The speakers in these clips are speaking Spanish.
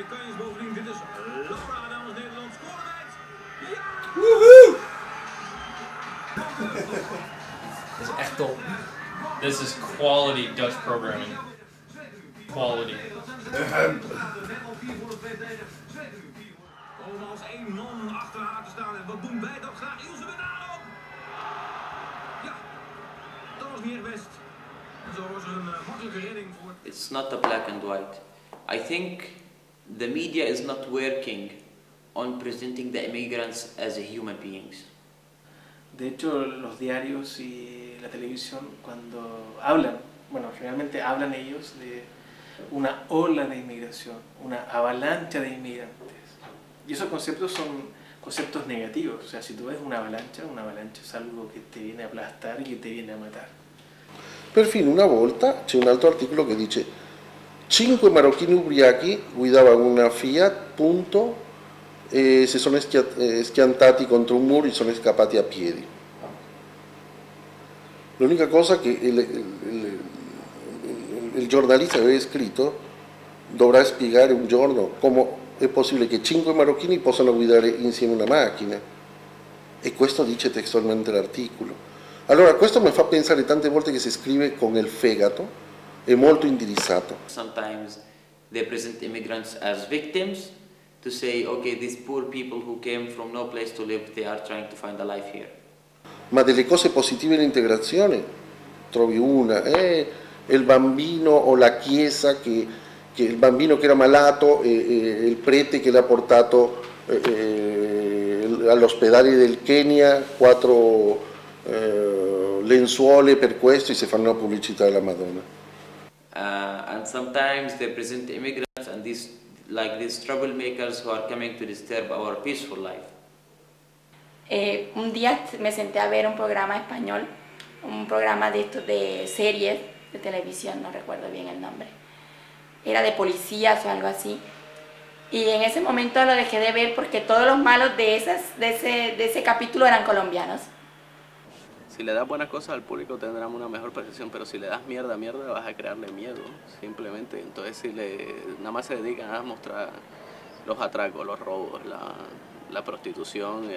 twee kanjes bovendien. Dit is Laura namens Nederland. Scorewijd. Ja! Woehoe! Dit is echt top. This is quality Dutch programming. Quality. Om als één man achter haar te staan. En wat doen wij dan graag? Ilse Benaro! Ja, dat was niet echt best. En zo was er een makkelijke redding voor. It's not a black and white. I think the media is not working on presenting the immigrants as human beings. De hecho, los diarios y la televisión, cuando hablan, bueno, realmente hablan ellos de una ola de inmigración, una avalancha de inmigrantes. Y esos conceptos son conceptos negativos. O sea, si tú ves una avalancha es algo que te viene a aplastar y che ti viene a matar. Perfino una volta c'è un altro articolo che dice 5 marocchini ubriachi guidavano una Fiat, punto, e si sono schiantati contro un muro e sono scappati a piedi. L'unica cosa che il giornalista aveva scritto dovrà spiegare un giorno come è possibile che 5 marocchini possano guidare insieme una macchina, e questo dice testualmente l'articolo. Allora questo mi fa pensare tante volte che si scrive con il fegato, è molto indirizzato. Sometimes they present immigrants as victims to say, okay, these poor people who came from no place to live, they are trying to find a life here. Ma delle cose positive dell'integrazione trovi una, il bambino o la chiesa che il bambino che era malato e il prete che l'ha portato all'ospedale del Kenya, 4 lenzuole per questo, e si fanno pubblicità della Madonna. And sometimes they present immigrants and these troublemakers who are coming to disturb our peaceful life. Un día me senté a ver un programa español, un programa de estos de series de televisión, no recuerdo bien el nombre. Era de policías o algo así. Y en ese momento lo dejé de ver porque todos los malos de ese capítulo eran colombianos. Si le das buenas cosas al público tendrán una mejor percepción, pero si le das mierda, vas a crearle miedo, simplemente. Entonces si nada más se dedican a mostrar los atracos, los robos, la prostitución,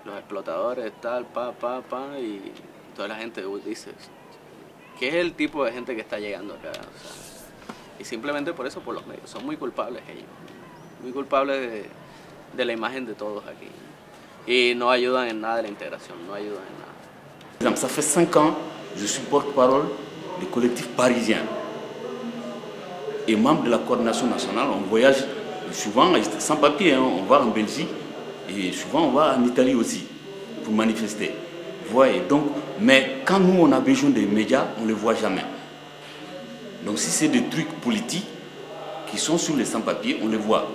los explotadores, tal, y toda la gente dice, ¿qué es el tipo de gente que está llegando acá? O sea, y simplemente por eso, por los medios, son muy culpables ellos, muy culpables de la imagen de todos aquí. Et no ayudan en nada de la integration, no ayudan en nada. Ça fait 5 ans, je suis porte-parole du collectif parisien. Et membre de la coordination nationale, on voyage souvent sans papier, on va en Belgique et souvent on va en Italie aussi pour manifester. Vous voyez, donc, mais quand nous on a besoin des médias, on ne les voit jamais. Donc si c'est des trucs politiques qui sont sur les sans-papiers, on les voit.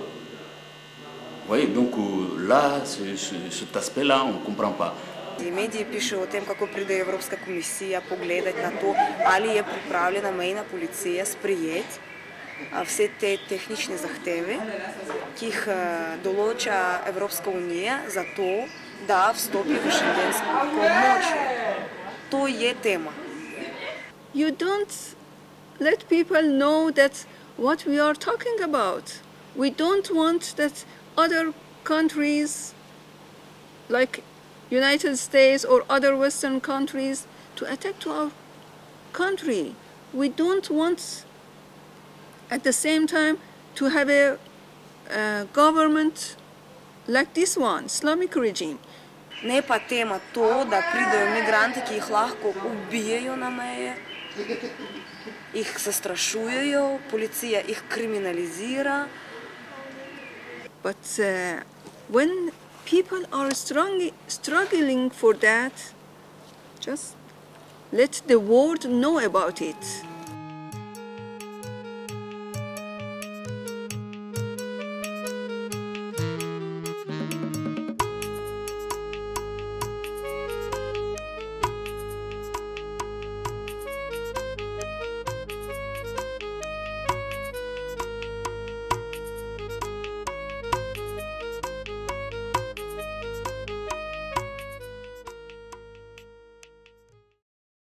Vous voyez, donc là, cet aspect-là, on ne comprend pas. И медии пишат о тем како приде Европска комисија погледат на то али е приправljena мејна полиција спријет все те технични захтеви ки их долоча Европска унија за то да вступи во шенгенско помоќие. Тоа е тема. You don't let people know that what we are talking about. We don't want that other countries like United States or other Western countries to attack to our country. We don't want at the same time to have a government like this one, Islamic regime. Не е па тема то да придео мигранти ки их лахко убијају на меја, их застрашујају, полиција их криминализира. But when people are struggling for that, just let the world know about it.